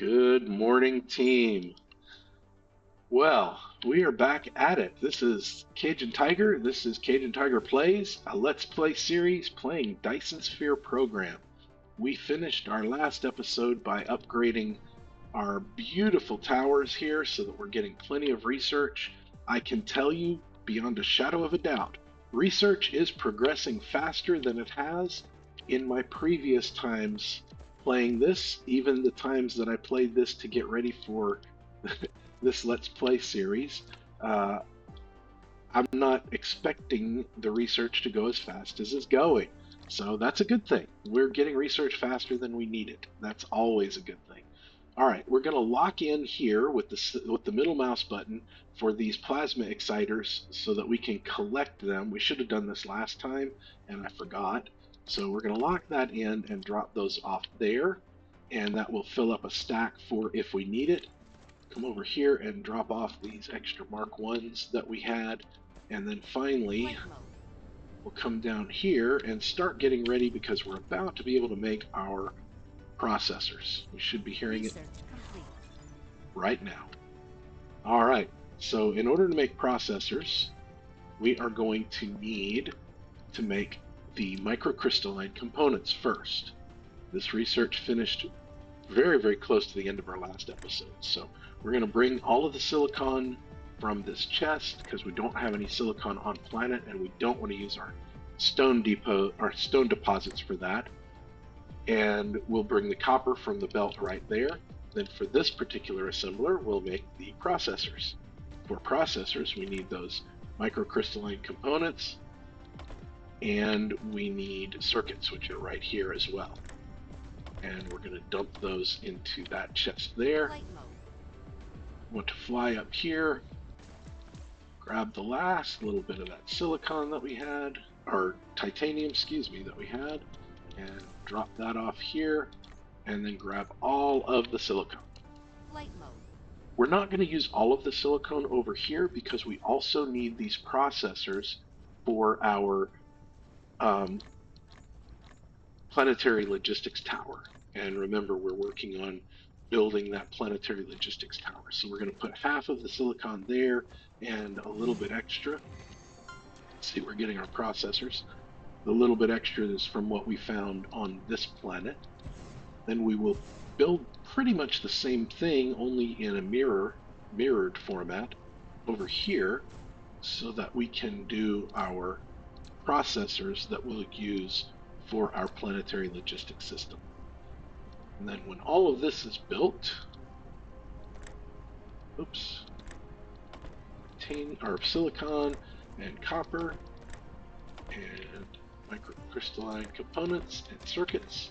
Good morning, team. Well, we are back at it. This is Cajun Tiger. This is Cajun Tiger Plays, a Let's Play series playing Dyson Sphere Program. We finished our last episode by upgrading our beautiful towers here so that we're getting plenty of research. I can tell you, beyond a shadow of a doubt, research is progressing faster than it has in my previous times playing this, even the times that I played this to get ready for this Let's Play series. I'm not expecting the research to go as fast as it's going. So that's a good thing. We're getting research faster than we need it. That's always a good thing. All right, we're going to lock in here with the middle mouse button for these plasma exciters so that we can collect them. We should have done this last time, and I forgot. So we're going to lock that in and drop those off there, and that will fill up a stack for if we need it. Come over here and drop off these extra Mark 1s that we had, and then finally we'll come down here and start getting ready because we're about to be able to make our processors. We should be hearing it right now. All right, so in order to make processors, we are going to need to make the microcrystalline components first. This research finished very, very close to the end of our last episode. So we're going to bring all of the silicon from this chest because we don't have any silicon on planet and we don't want to use our stone deposits for that. And we'll bring the copper from the belt right there. Then for this particular assembler, we'll make the processors. For processors, we need those microcrystalline components, and we need circuits, which are right here as well. And we're going to dump those into that chest there. Want to fly up here, grab the last little bit of that silicon that we had, or titanium, excuse me, that we had, and drop that off here, and then grab all of the silicon. We're not going to use all of the silicon over here because we also need these processors for our Planetary Logistics Tower. And remember, we're working on building that Planetary Logistics Tower. So we're going to put half of the silicon there and a little bit extra. Let's see, we're getting our processors. The little bit extra is from what we found on this planet. Then we will build pretty much the same thing, only in a mirrored format over here, so that we can do our processors that we'll use for our planetary logistics system. And then when all of this is built, our silicon and copper and microcrystalline components and circuits,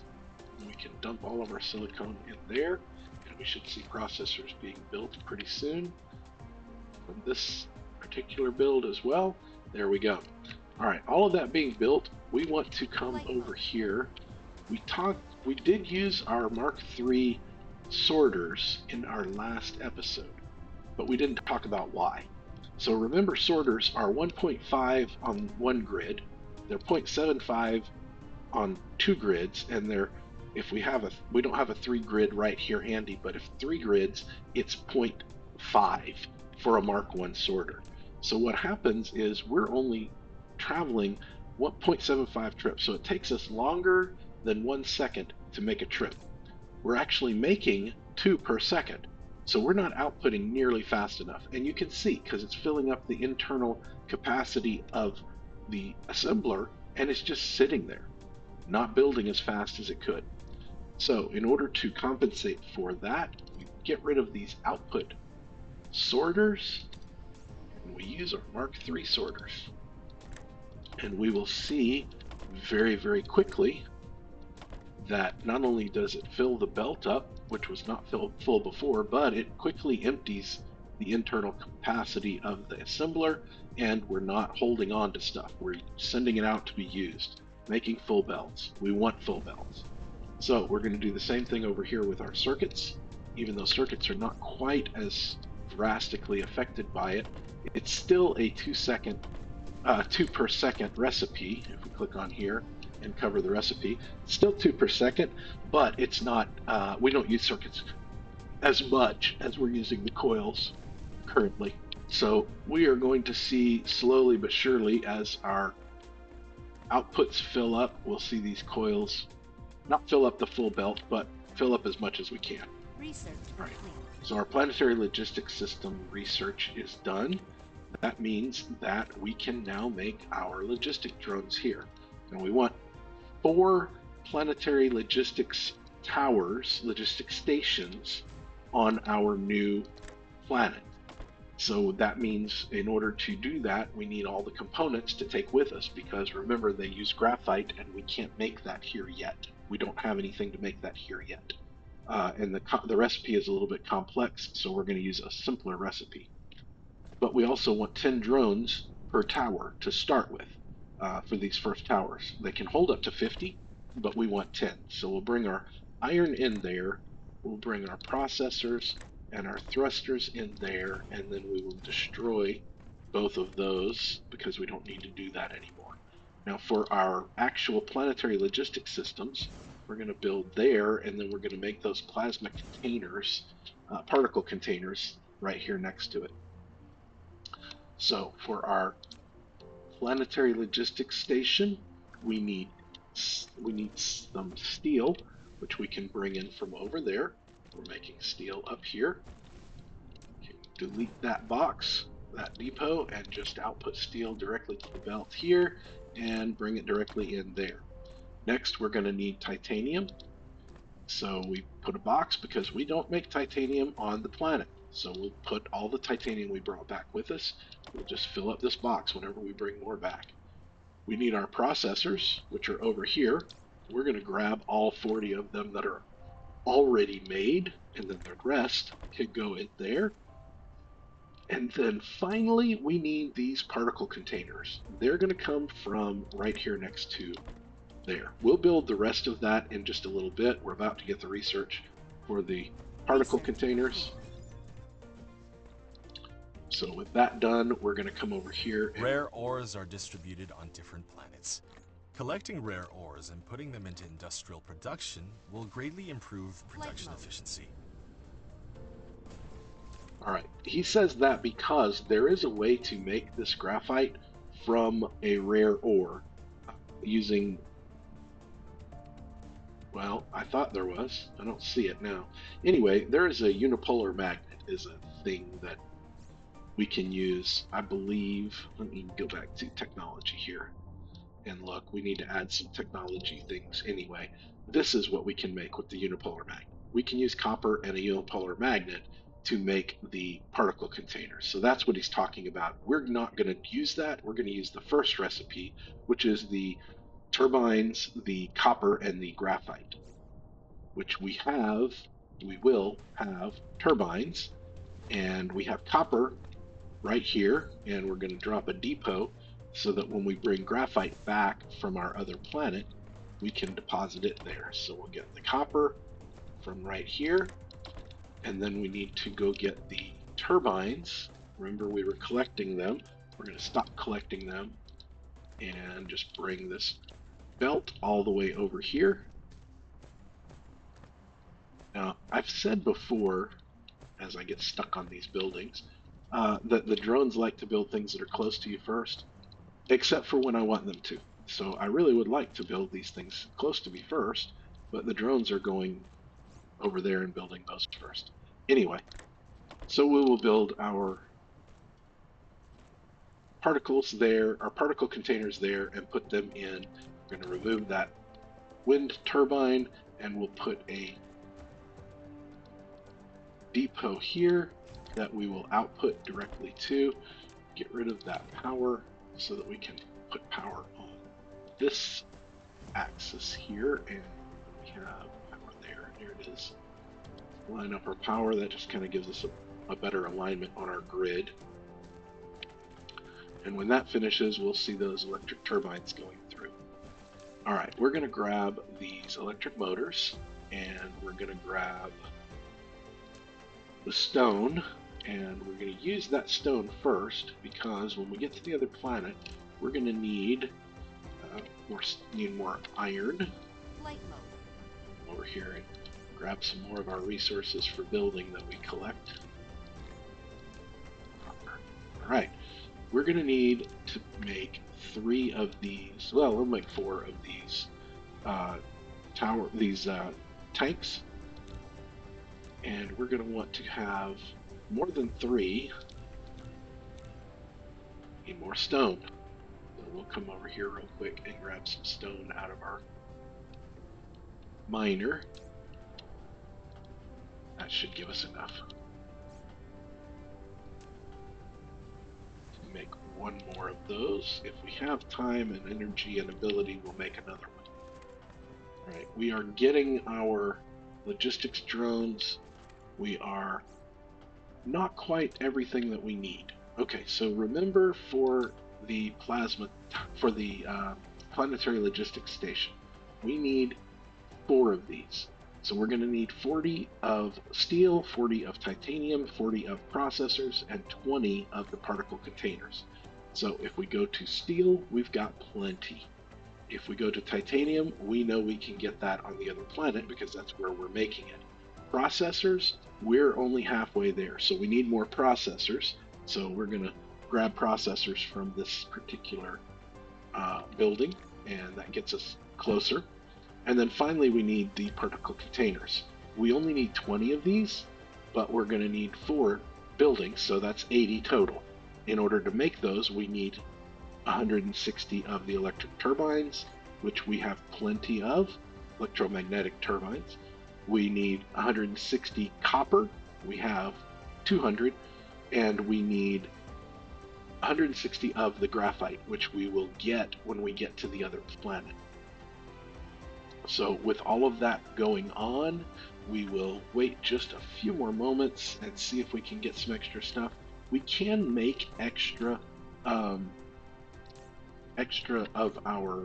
and we can dump all of our silicon in there, and we should see processors being built pretty soon from this particular build as well. There we go. All right, all of that being built, we want to come over here. We did use our Mark III sorters in our last episode, but we didn't talk about why. So remember, sorters are 1.5 on one grid, they're 0.75 on two grids, and we don't have a 3 grid right here handy, but if 3 grids, it's 0.5 for a Mark I sorter. So what happens is we're only traveling 1.75 trips, so it takes us longer than 1 second to make a trip. We're actually making 2 per second, so we're not outputting nearly fast enough. And you can see, because it's filling up the internal capacity of the assembler, and it's just sitting there, not building as fast as it could. So in order to compensate for that, we get rid of these output sorters, and we use our Mark III sorters. And we will see very, very quickly that not only does it fill the belt up, which was not full before, but it quickly empties the internal capacity of the assembler, and we're not holding on to stuff. We're sending it out to be used, making full belts. We want full belts. So we're going to do the same thing over here with our circuits. Even though circuits are not quite as drastically affected by it, it's still a 2 per second recipe. If we click on here and cover the recipe, it's still 2 per second, but it's not, we don't use circuits as much as we're using the coils currently. So we are going to see slowly but surely as our outputs fill up, we'll see these coils not fill up the full belt, but fill up as much as we can. Research Right. complete. So our planetary logistics system research is done. That means that we can now make our logistic drones here. And we want 4 planetary logistics towers, logistic stations on our new planet. So that means in order to do that, we need all the components to take with us because remember, they use graphite and we can't make that here yet. We don't have anything to make that here yet. And the recipe is a little bit complex, so we're going to use a simpler recipe. But we also want 10 drones per tower to start with for these first towers. They can hold up to 50, but we want 10. So we'll bring our iron in there, we'll bring our processors and our thrusters in there, and then we will destroy both of those because we don't need to do that anymore. Now, for our actual planetary logistics systems, we're going to build there, and then we're going to make those plasma containers, particle containers, right here next to it. So for our planetary logistics station, we need some steel, which we can bring in from over there. We're making steel up here. Okay, delete that box, that depot, and just output steel directly to the belt here and bring it directly in there. Next, we're going to need titanium. So we put a box because we don't make titanium on the planet. So we'll put all the titanium we brought back with us. We'll just fill up this box whenever we bring more back. We need our processors, which are over here. We're going to grab all 40 of them that are already made, and then the rest can go in there. And then finally, we need these particle containers. They're going to come from right here next to there. We'll build the rest of that in just a little bit. We're about to get the research for the particle containers. So with that done, we're going to come over here. Rare ores are distributed on different planets. Collecting rare ores and putting them into industrial production will greatly improve production efficiency. All right. He says that because there is a way to make this graphite from a rare ore using, well, I thought there was. I don't see it now. Anyway, there is a unipolar magnet is a thing that we can use, I believe. Let me go back to technology here and look. We need to add some technology things anyway. This is what we can make with the unipolar magnet. We can use copper and a unipolar magnet to make the particle containers. So that's what he's talking about. We're not going to use that. We're going to use the first recipe, which is the turbines, the copper, and the graphite, which we will have turbines, and we have copper right here, and we're going to drop a depot so that when we bring graphite back from our other planet, we can deposit it there. So we'll get the copper from right here, and then we need to go get the turbines. Remember, we were collecting them. We're going to stop collecting them and just bring this belt all the way over here. Now, I've said before, as I get stuck on these buildings, that the drones like to build things that are close to you first, except for when I want them to. So I really would like to build these things close to me first, but the drones are going over there and building those first. Anyway, so we will build our particles there, our particle containers there, and put them in. We're going to remove that wind turbine, and we'll put a depot here that we will output directly to. Get rid of that power so that we can put power on this axis here, and we have power there. There it is. Line up our power. That just kind of gives us a better alignment on our grid. And when that finishes, we'll see those electric turbines going through. All right, we're going to grab these electric motors, and we're going to grab the stone, and we're going to use that stone first because when we get to the other planet, we're going to need more iron. Flight mode. Over here in grab some more of our resources for building that we collect. All right, we're going to need to make 3 of these. Well, we'll make 4 of these tanks, and we're going to want to have more than 3. Need more stone. So we'll come over here real quick and grab some stone out of our miner. That should give us enough to make 1 more of those. If we have time and energy and ability, we'll make another one. All right, we are getting our logistics drones. We are not quite everything that we need. Okay, so remember for the Planetary Logistics Station, we need 4 of these. So we're going to need 40 of steel, 40 of titanium, 40 of processors, and 20 of the particle containers. So if we go to steel, we've got plenty. If we go to titanium, we know we can get that on the other planet because that's where we're making it. Processors, we're only halfway there, so we need more processors. So we're going to grab processors from this particular building, and that gets us closer. And then finally, we need the particle containers. We only need 20 of these, but we're going to need 4 buildings, so that's 80 total. In order to make those, we need 160 of the electric turbines, which we have plenty of, electromagnetic turbines. We need 160 copper, we have 200, and we need 160 of the graphite, which we will get when we get to the other planet. So with all of that going on, we will wait just a few more moments and see if we can get some extra stuff. We can make extra of our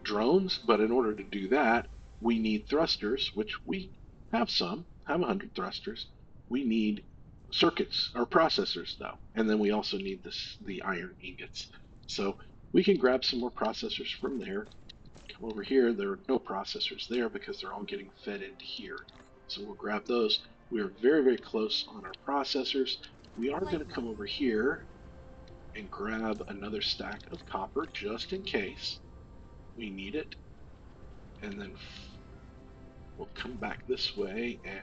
drones, but in order to do that, we need thrusters, which we have 100 thrusters. We need circuits or processors though, and then we also need the iron ingots. So we can grab some more processors from there. Come over here, there are no processors there because they're all getting fed into here. So we'll grab those. We are very, very close on our processors. We are going to come over here and grab another stack of copper just in case we need it. And then we'll come back this way and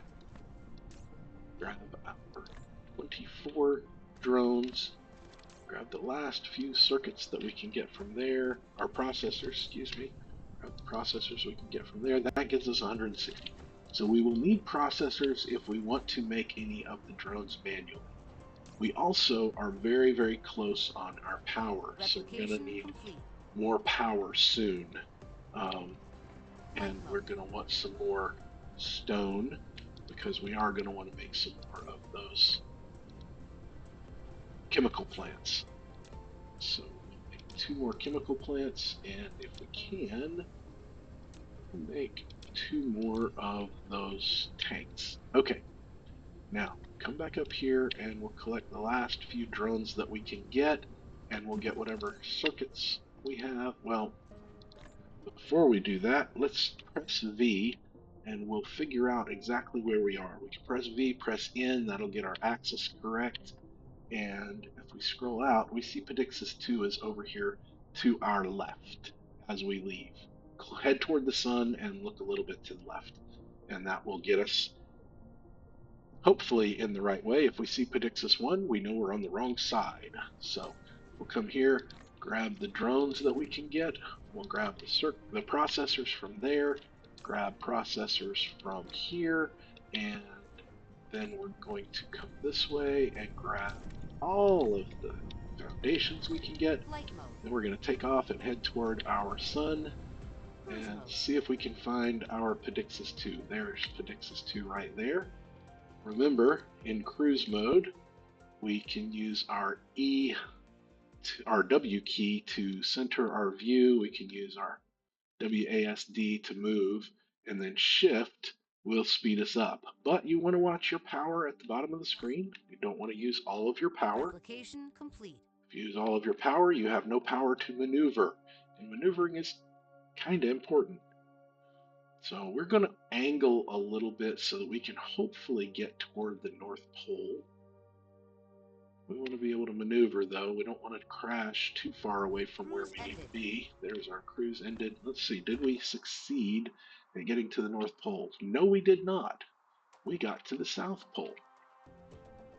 grab our 24 drones. Grab the last few circuits that we can get from there, our processors, excuse me. Grab the processors we can get from there. That gives us 160. So we will need processors if we want to make any of the drones manually. We also are very, very close on our power, so we're going to need more power soon. And we're going to want some more stone because we are going to want to make some more of those chemical plants. So we'll make 2 more chemical plants, and if we can, we'll make 2 more of those tanks. Okay, now come back up here and we'll collect the last few drones that we can get, and we'll get whatever circuits we have. Well, before we do that, let's press V and we'll figure out exactly where we are. We can press V, press N, that'll get our axis correct. And if we scroll out, we see Pedixis 2 is over here to our left as we leave. Head toward the sun and look a little bit to the left. And that will get us, hopefully, in the right way. If we see Pedixis 1, we know we're on the wrong side. So we'll come here, grab the drones that we can get. We'll grab the processors from there, grab processors from here, and then we're going to come this way and grab all of the foundations we can get. Then we're going to take off and head toward our sun and see if we can find our Pedixis 2. There's Pedixis 2 right there. Remember, in cruise mode, we can use our our W key to center our view. We can use our WASD to move, and then Shift will speed us up. But you want to watch your power at the bottom of the screen. You don't want to use all of your power. Application complete. If you use all of your power, you have no power to maneuver. And maneuvering is kind of important. So we're going to angle a little bit so that we can hopefully get toward the North Pole. We want to be able to maneuver, though. We don't want to crash too far away from where we need to be. There's our cruise ended. Let's see, did we succeed in getting to the North Pole? No, we did not. We got to the South Pole.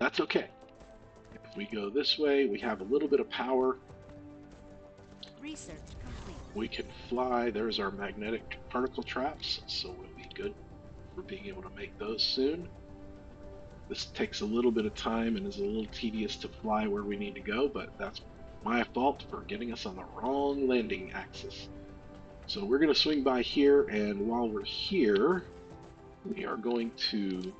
That's okay. If we go this way, we have a little bit of power. Research complete. We can fly. There's our magnetic particle traps, so we'll be good for being able to make those soon. This takes a little bit of time and is a little tedious to fly where we need to go, but that's my fault for getting us on the wrong landing axis. So we're going to swing by here, and while we're here, we are going to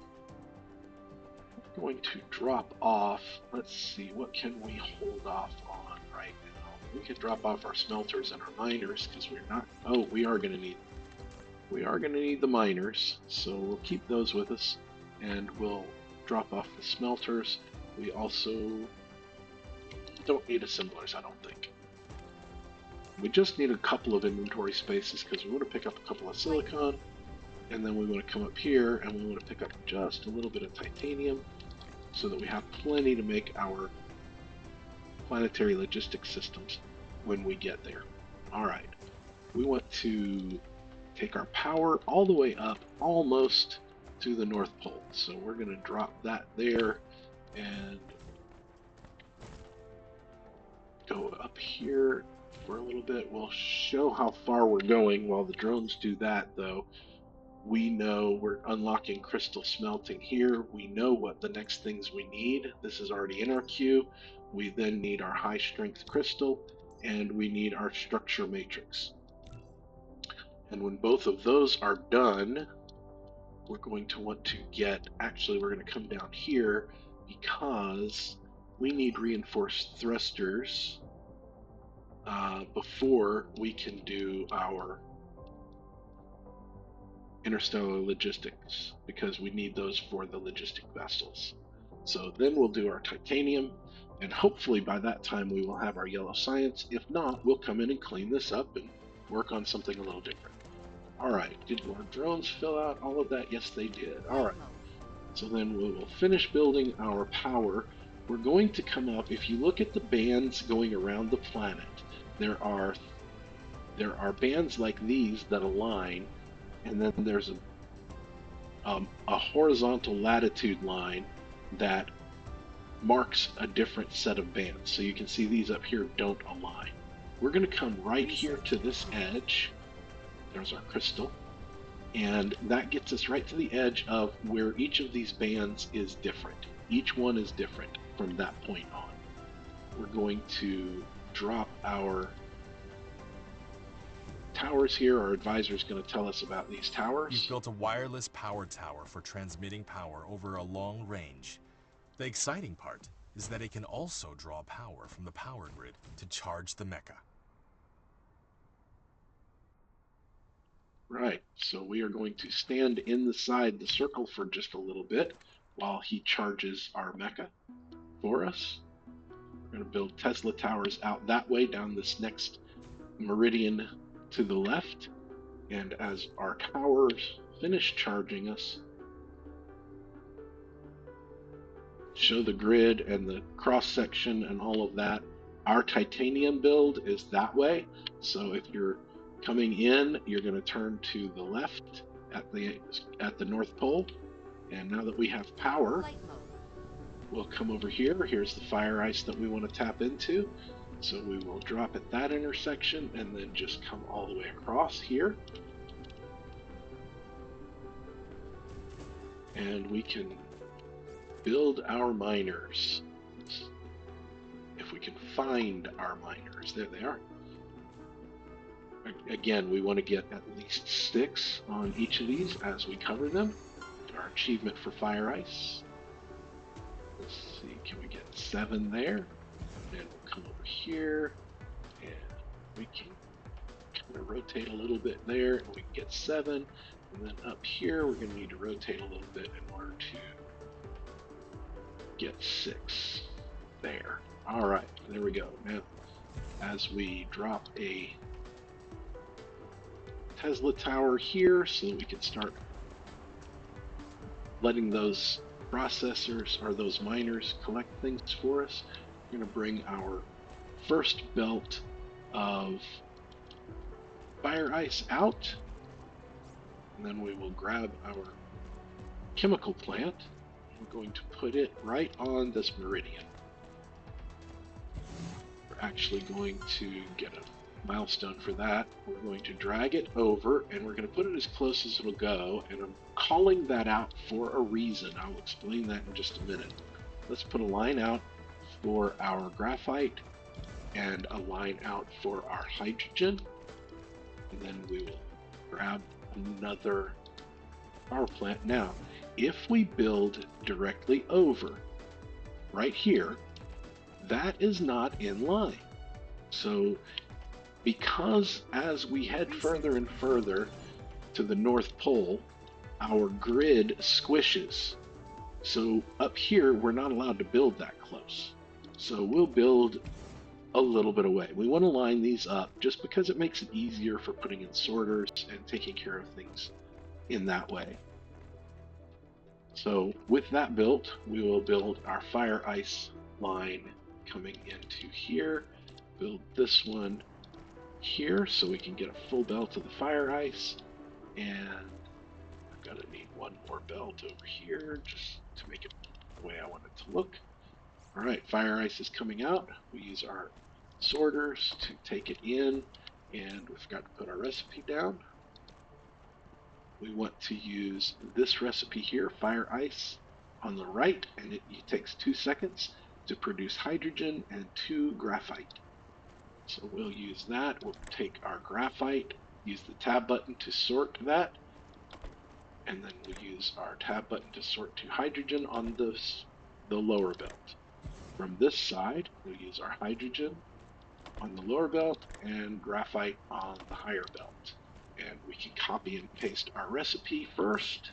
drop off. Let's see, what can we hold off on right now? We can drop off our smelters and our miners because we're not. Oh, we are going to need the miners, so we'll keep those with us, and we'll drop off the smelters. We also don't need assemblers, I don't think. We just need a couple of inventory spaces because we want to pick up a couple of silicon, and then we want to come up here and we want to pick up just a little bit of titanium so that we have plenty to make our planetary logistics systems when we get there. All right, we want to take our power all the way up almost to the North Pole. So we're going to drop that there and go up here for a little bit. We'll show how far we're going while the drones do that, though. We know we're unlocking crystal smelting here. We know what the next things we need. This is already in our queue. We then need our high strength crystal, and we need our structure matrix. And when both of those are done, we're going to want to get, actually we're going to come down here because we need reinforced thrusters before we can do our interstellar logistics, because we need those for the logistic vessels. So then we'll do our titanium, and hopefully by that time we will have our yellow science. If not, we'll come in and clean this up and work on something a little different. All right, did our drones fill out all of that? Yes, they did. All right, so then we will finish building our power. We're going to come up, if you look at the bands going around the planet, there are bands like these that align, and then there's a horizontal latitude line that marks a different set of bands. So you can see these up here don't align. We're going to come right here to this edge. There's our crystal. And that gets us right to the edge of where each of these bands is different. Each one is different from that point on. We're going to drop our towers here. Our advisor is going to tell us about these towers. You've built a wireless power tower for transmitting power over a long range. The exciting part is that it can also draw power from the power grid to charge the mecha. Right, so we are going to stand inside the circle for just a little bit while he charges our mecha for us. We're going to build Tesla towers out that way down this next meridian to the left. And as our towers finish charging us, show the grid and the cross section and all of that. Our titanium build is that way. So if you're coming in, you're going to turn to the left at the North Pole. And now that we have power, we'll come over here. Here's the fire ice that we want to tap into. So we will drop at that intersection and then just come all the way across here. And we can build our miners. If we can find our miners. There they are. Again, we want to get at least 6 on each of these as we cover them. Our achievement for fire ice. Let's see, can we get 7 there? And we'll come over here and we can kind of rotate a little bit there and we can get 7. And then up here we're going to need to rotate a little bit in order to get 6 there. All right, there we go. Now, as we drop a Tesla tower here so that we can start letting those processors or those miners collect things for us. We're going to bring our first belt of fire ice out, and then we will grab our chemical plant. We're going to put it right on this meridian. We're actually going to get a milestone for that. We're going to drag it over, and we're going to put it as close as it'll go, and I'm calling that out for a reason. I'll explain that in just a minute. Let's put a line out for our graphite and a line out for our hydrogen, and then we will grab another power plant. Now, if we build directly over right here, that is not in line. So because as we head further and further to the North Pole, our grid squishes. So up here, we're not allowed to build that close. So we'll build a little bit away. We want to line these up just because it makes it easier for putting in sorters and taking care of things in that way. So with that built, we will build our fire ice line coming into here, build this one here so we can get a full belt of the fire ice, and I'm gonna need one more belt over here just to make it the way I want it to look. All right, fire ice is coming out. We use our sorters to take it in, and we forgot to put our recipe down. We want to use this recipe here, fire ice, on the right, and it takes 2 seconds to produce hydrogen and 2 graphite. So we'll use that. We'll take our graphite, use the tab button to sort that, and then we'll use our tab button to sort to hydrogen on the lower belt. From this side, we'll use our hydrogen on the lower belt and graphite on the higher belt. And we can copy and paste our recipe first,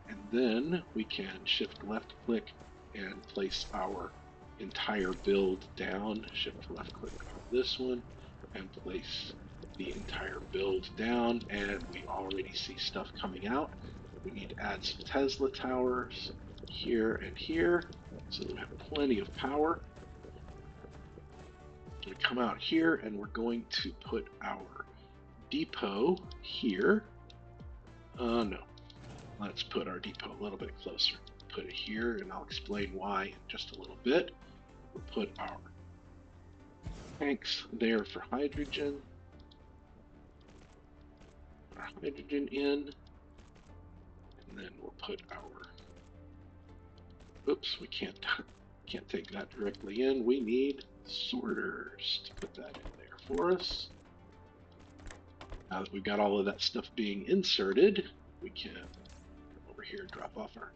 and then we can shift left click and place our entire build down. Shift left click on this one and place the entire build down, and we already see stuff coming out. We need to add some Tesla towers here and here so that we have plenty of power. We come out here and we're going to put our depot here. No, let's put our depot a little bit closer. Put it here, and I'll explain why in just a little bit. We'll put our tanks there for hydrogen. Put our hydrogen in, and then we'll put our. Oops, we can't take that directly in. We need sorters to put that in there for us. Now that we've got all of that stuff being inserted, we can over here drop off our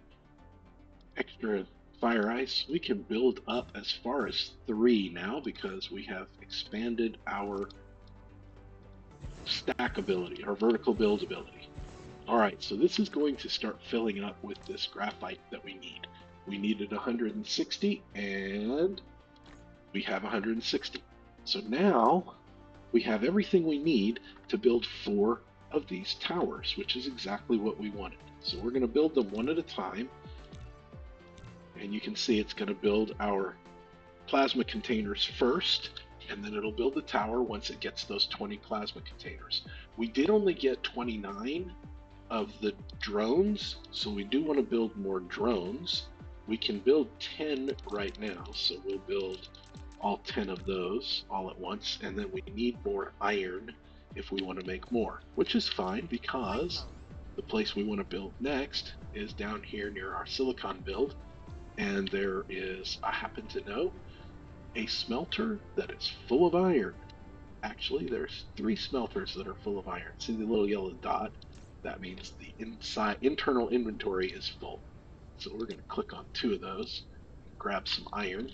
extra fire ice. We can build up as far as 3 now because we have expanded our stack ability, our vertical build ability. All right, so this is going to start filling up with this graphite that we need. We needed 160, and we have 160. So now we have everything we need to build 4 of these towers, which is exactly what we wanted. So we're going to build them one at a time, and you can see it's going to build our plasma containers first, and then it'll build the tower once it gets those 20 plasma containers. We did only get 29 of the drones, so we do want to build more drones. We can build 10 right now, so we'll build all 10 of those all at once, and then we need more iron if we want to make more, which is fine because the place we want to build next is down here near our silicon build, and there is, I happen to know, a smelter that is full of iron. Actually, there's 3 smelters that are full of iron. See the little yellow dot? That means the internal inventory is full. So we're going to click on 2 of those, grab some iron,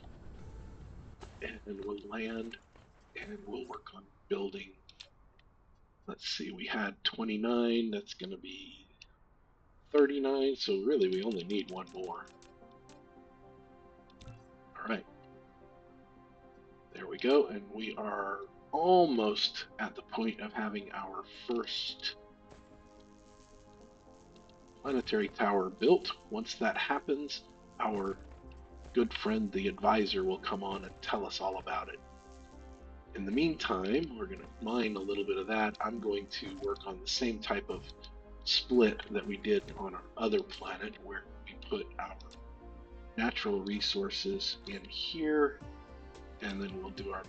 and we'll land, and we'll work on building. Let's see, we had 29, that's going to be 39, so really we only need 1 more. All right, there we go, and we are almost at the point of having our first planetary tower built. Once that happens, our good friend the advisor will come on and tell us all about it. In the meantime, we're going to mine a little bit of that. I'm going to work on the same type of split that we did on our other planet, where we put our natural resources in here, and then we'll do our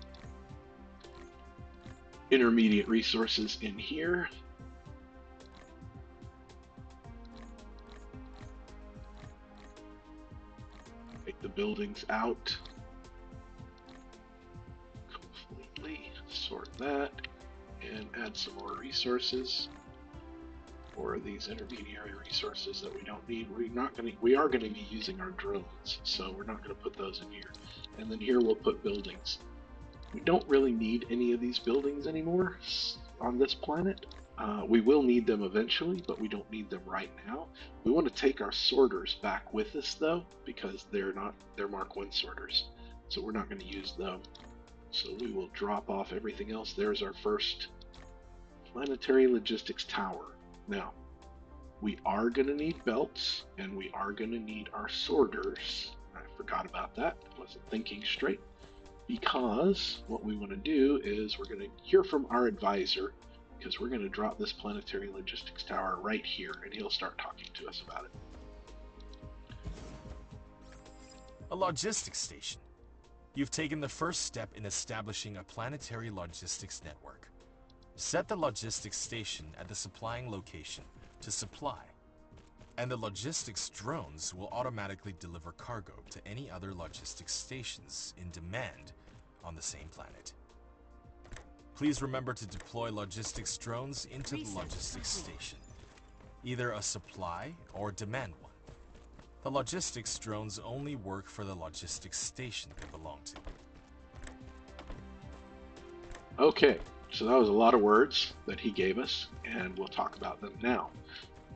intermediate resources in here. Take the buildings out completely, sort that, and add some more resources for these intermediary resources that we don't need. We are going to be using our drones, so we're not going to put those in here. And then here we'll put buildings. We don't really need any of these buildings anymore on this planet. We will need them eventually, but we don't need them right now. We want to take our sorters back with us though, because they're Mark 1 sorters, so we're not going to use them. So we will drop off everything else. There's our first planetary logistics tower. Now, we are going to need belts, and we are going to need our sorters. I forgot about that. I wasn't thinking straight. Because what we want to do is we're going to hear from our advisor, because we're going to drop this planetary logistics tower right here, and he'll start talking to us about it. A logistics station. You've taken the first step in establishing a planetary logistics network. Set the logistics station at the supplying location to supply, and the logistics drones will automatically deliver cargo to any other logistics stations in demand on the same planet. Please remember to deploy logistics drones into the logistics station, either a supply or demand one. The logistics drones only work for the logistics station they belong to. Okay, so that was a lot of words that he gave us, and we'll talk about them now.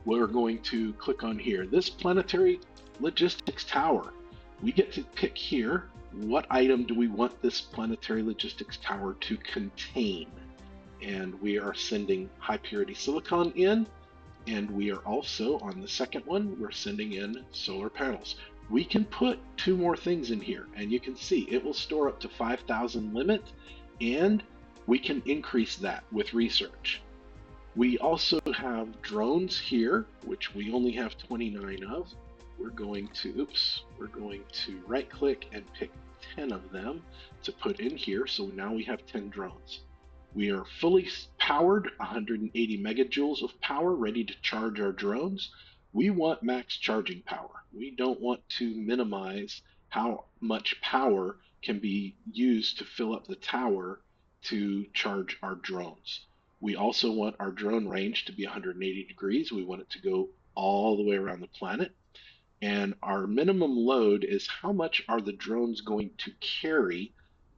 We're going to click on here. This planetary logistics tower. We get to pick here, what item do we want this planetary logistics tower to contain? And we are sending high purity silicon in, and we are also, on the second one, we're sending in solar panels. We can put 2 more things in here, and you can see it will store up to 5,000 limit, and we can increase that with research. We also have drones here, which we only have 29 of. We're going to right click and pick 10 of them to put in here. So now we have 10 drones. We are fully powered, 180 megajoules of power, ready to charge our drones. We want max charging power. We don't want to minimize how much power can be used to fill up the tower to charge our drones. We also want our drone range to be 180 degrees. We want it to go all the way around the planet. And our minimum load is how much are the drones going to carry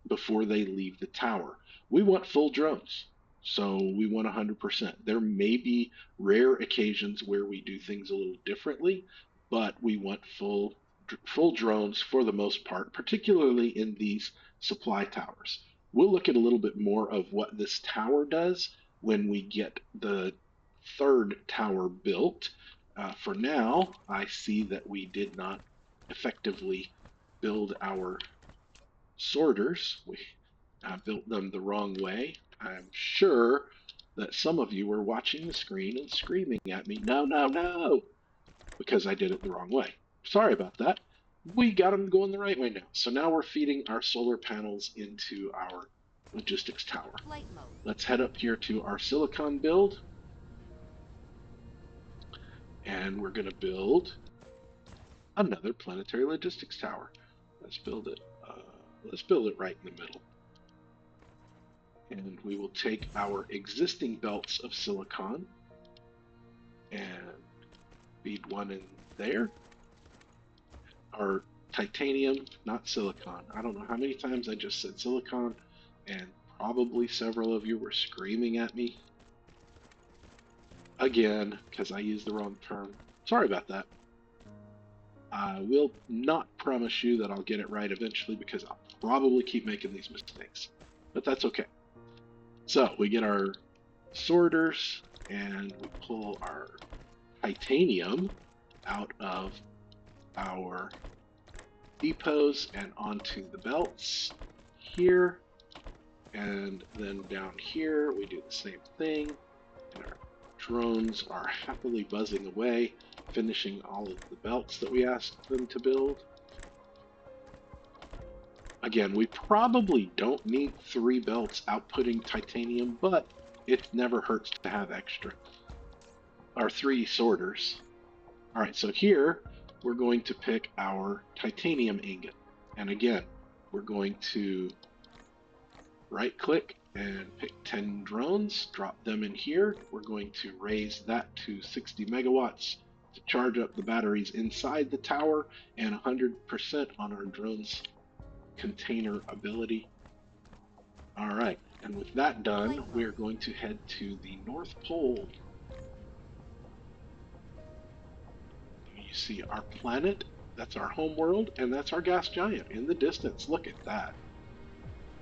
before they leave the tower. We want full drones, so we want 100%. There may be rare occasions where we do things a little differently, but we want full drones for the most part, particularly in these supply towers. We'll look at a little bit more of what this tower does when we get the third tower built. For now, I see that we did not effectively build our sorters. We built them the wrong way. I'm sure that some of you were watching the screen and screaming at me, no, no, no, because I did it the wrong way. Sorry about that. We got them going the right way now. So now we're feeding our solar panels into our logistics tower. Let's head up here to our silicon build. And we're going to build another planetary logistics tower. Let's build it. Let's build it right in the middle. And we will take our existing belts of silicon and feed one in there. Our titanium, not silicon. I don't know how many times I just said silicon, and probably several of you were screaming at me again because I used the wrong term. Sorry about that. I will not promise you that I'll get it right eventually, because I'll probably keep making these mistakes, but that's okay. So we get our sorters and we pull our titanium out of our depots and onto the belts here. And then down here, we do the same thing. And our drones are happily buzzing away, finishing all of the belts that we asked them to build. Again, we probably don't need 3 belts outputting titanium, but it never hurts to have extra. Our 3 sorters. All right, so here we're going to pick our titanium ingot. And again, we're going to right click and pick 10 drones, drop them in here. We're going to raise that to 60 megawatts to charge up the batteries inside the tower and 100% on our drones container ability. All right, and with that done, we're going to head to the North Pole. You see our planet, that's our home world, and that's our gas giant in the distance. Look at that.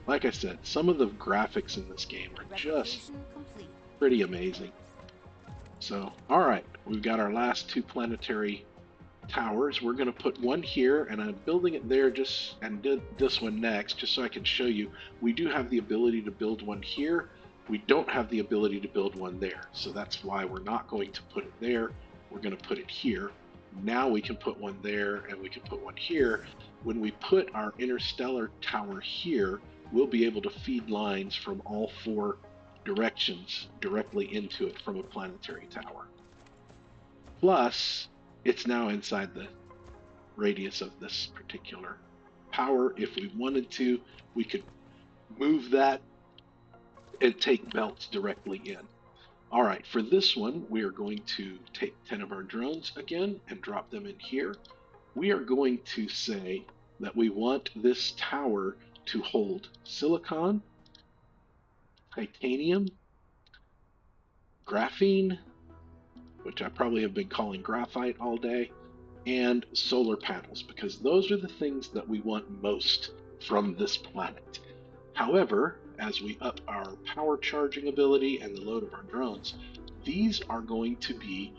Like I said, some of the graphics in this game are just pretty amazing. So, all right, we've got our last 2 planetary towers. We're going to put one here, and I'm building it there and did this one next just so I can show you. We do have the ability to build one here. We don't have the ability to build one there, so that's why we're not going to put it there. We're going to put it here. Now we can put one there, and we can put one here. When we put our interstellar tower here, we'll be able to feed lines from all 4 directions directly into it from a planetary tower. Plus, it's now inside the radius of this particular power. If we wanted to, we could move that and take belts directly in. All right, for this one, we are going to take 10 of our drones again and drop them in here. We are going to say that we want this tower to hold silicon, titanium, graphene, which I probably have been calling graphite all day, and solar panels, because those are the things that we want most from this planet. However, as we up our power charging ability and the load of our drones, these are going to be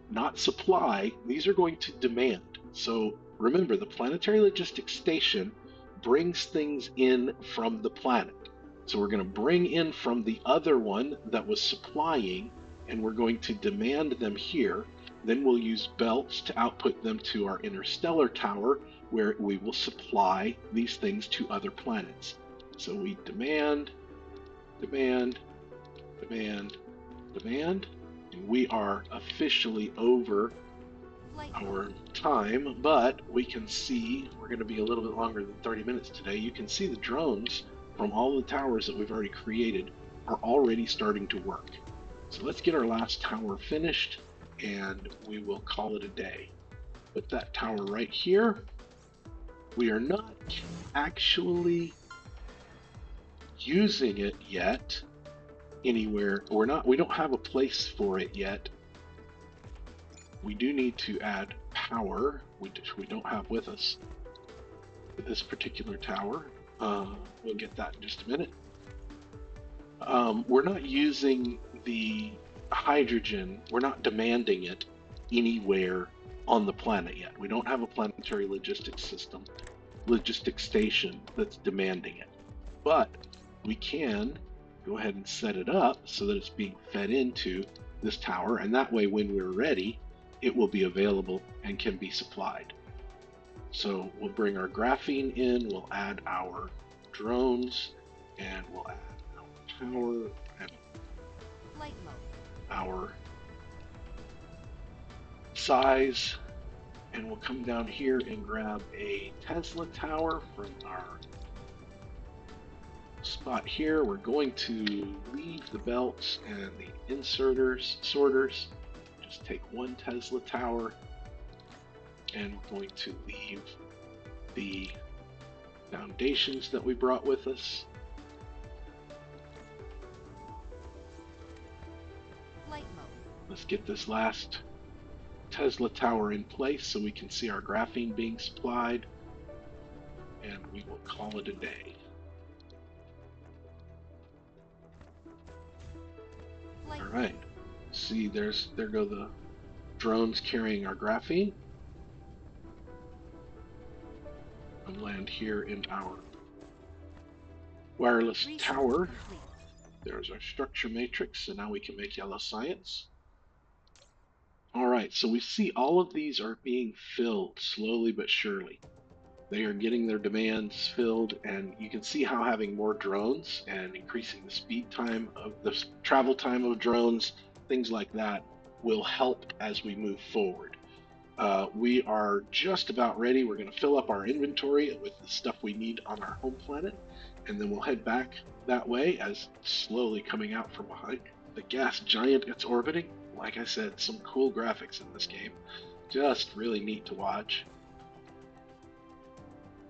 not supply, these are going to demand. So remember, the Planetary Logistics Station brings things in from the planet. So we're going to bring in from the other one that was supplying, and we're going to demand them here. Then we'll use belts to output them to our interstellar tower, where we will supply these things to other planets. So we demand, demand, demand, demand, and we are officially over our time, but we can see, we're going to be a little bit longer than 30 minutes today. You can see the drones from all the towers that we've already created are already starting to work. So let's get our last tower finished, and we will call it a day. Put that tower right here. We are not actually using it yet anywhere. We don't have a place for it yet. We do need to add power, which we don't have with us for this particular tower. We'll get that in just a minute. We're not using the hydrogen, we're not demanding it anywhere on the planet yet. We don't have a planetary logistics station that's demanding it. But we can go ahead and set it up so that it's being fed into this tower, and that way when we're ready, it will be available and can be supplied. So we'll bring our graphene in, we'll add our drones, and we'll add our power and our size, and we'll come down here and grab a Tesla tower from our spot here. We're going to leave the belts and the sorters. Just take one Tesla tower, and we're going to leave the foundations that we brought with us. Let's get this last Tesla tower in place so we can see our graphene being supplied, and we will call it a day. All right. See, there go the drones carrying our graphene and land here in our wireless Research tower. complete. There's our structure matrix, so now we can make yellow science. All right, so we see all of these are being filled slowly but surely. They are getting their demands filled, and you can see how having more drones and increasing the speed time of the travel time of drones, things like that, will help as we move forward. We are just about ready. We're going to fill up our inventory with the stuff we need on our home planet, and then we'll head back that way as slowly coming out from behind the gas giant it's orbiting. Like I said, some cool graphics in this game. Just really neat to watch.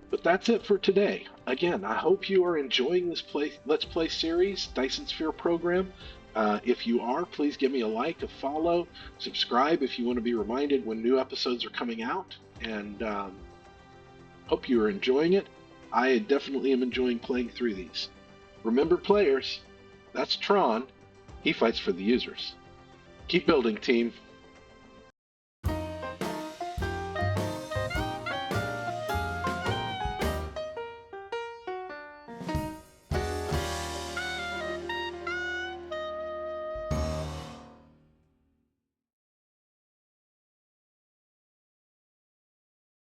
But that's it for today. Again, I hope you are enjoying this Let's Play series, Dyson Sphere Program. If you are, please give me a like, a follow, subscribe if you want to be reminded when new episodes are coming out, and hope you are enjoying it. I definitely am enjoying playing through these. Remember, players, that's Tron. He fights for the users. Keep building, team.